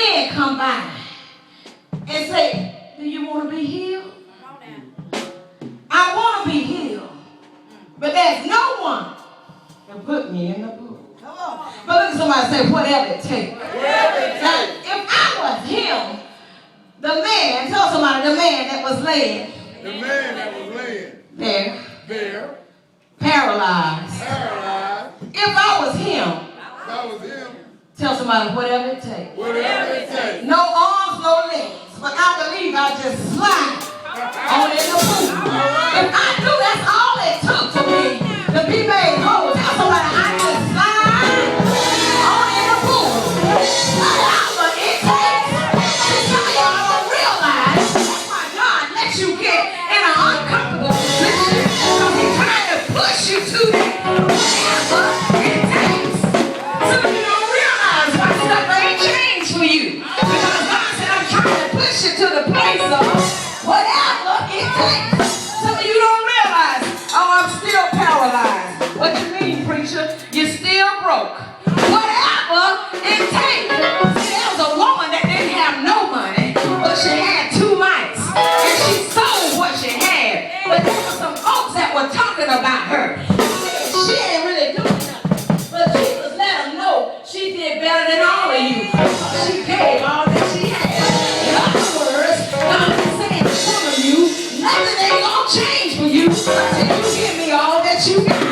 men come by and say, do you want to be healed? I want to be healed. But there's no one that put me in the book. But look at somebody say, whatever it takes. Now, if I was him, the man, tell somebody, the man that was laying. The man that was laying. There. Paralyzed. If I was him. Tell somebody, whatever it takes. Whatever it takes. No arms, no legs. But I believe I just slide on in the pool. If I do, that's all it took for me to be made whole. Tell somebody, I just slide on in the pool. Whatever it takes. See, some of y'all don't realize that's why God lets you get in an uncomfortable position because He's trying to push you to that. Whatever it takes. Some of you don't realize why stuff ain't changed for you. Because God said, I'm trying to push you to the place of whatever it takes. Some of you don't realize, oh, I'm still paralyzed. What you mean, preacher? You're still broke. Whatever it takes. See, there was a woman that didn't have no money, but she had 2 mites. And she sold what she had. But there were some folks that were talking about her. She ain't really doing nothing. But Jesus let them know she did better than all of you. She gave all that she had. In other words, God is saying to some of you, nothing ain't gonna change for you until you give me all that you got.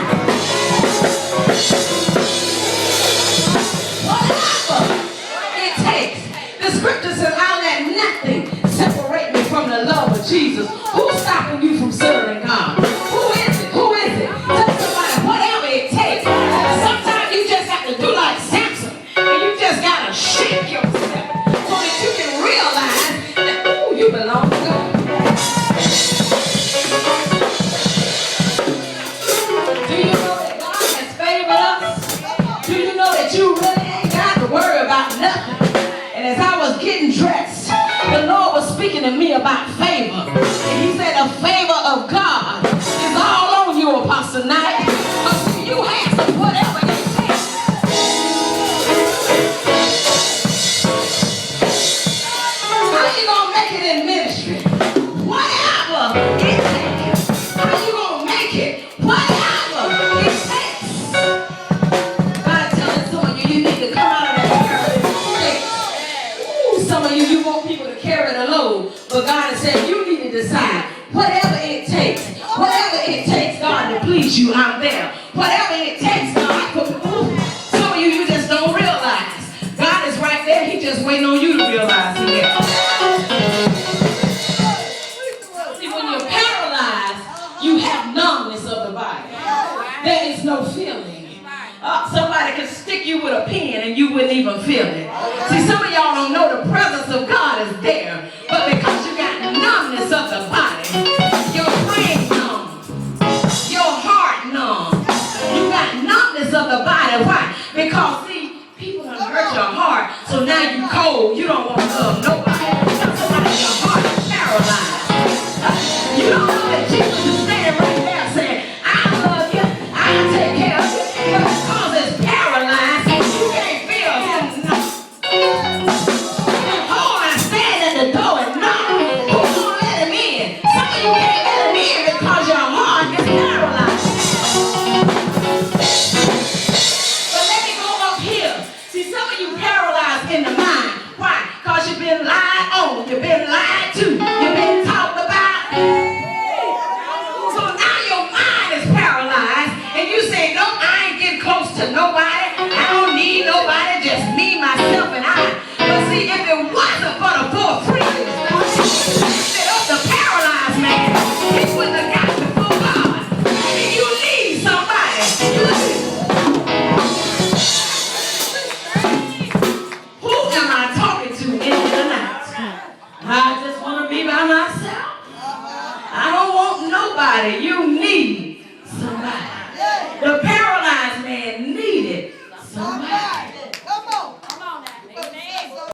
Whatever it takes. The scripture says, I'll let nothing separate me from the love of Jesus. Who's stopping you from serving God? Who is it? Who is it? Tell somebody, whatever it takes. Sometimes you just have to do like Samson, and you just gotta shake yourself so that you can realize that, ooh, you belong to God. Do you know that God has favored us? Do you know that you really ain't got to worry about nothing? And as I was getting dressed, the Lord was speaking to me about favor. And He said the favor of God is all on you, Apostle Knight. But you have some whatever it takes. How you gonna make it in ministry? Whatever it takes. How you gonna make it? Whatever it takes. God telling some of you, you need to come out of that careless. Ooh, some of you want people to carry the load. But God is saying you need to decide whatever it takes. Whatever it takes, God, to please you, I'm there. Whatever it takes, God, some of you just don't realize. God is right there. He just waiting on you to realize He is. See, when you're paralyzed, you have numbness of the body. There is no feeling. Somebody could stick you with a pin and you wouldn't even feel it. See, some of y'all don't know the presence of God is there, but because you got numbness of the body, your brain numb, your heart numb, you got numbness of the body. Why? Because, see, people done hurt your heart, so now you cold, you don't want to love nobody. Tell somebody your heart is paralyzed. You don't know that Jesus is standing right there saying, I love you, I'll take care of you. But because it's paralyzed, you can't feel Him. Hold on, stand at the door and knock. Who's going to let Him in? Some of you can't let Him in because your heart is paralyzed. But let me go up here. See, some of you paralyzed in the mind. Why? Because you've been lied on. You've been lied to. You've been talked about. So now your mind is paralyzed. And you say, no, I ain't getting close to nobody. I don't need nobody. Just me, myself, and I. But see, if it wasn't for the 4 freedoms that of the paralyzed man, he wouldn't have got before God. Maybe you need somebody. Who am I talking to in the night? I just want to be by myself. I don't want nobody. You need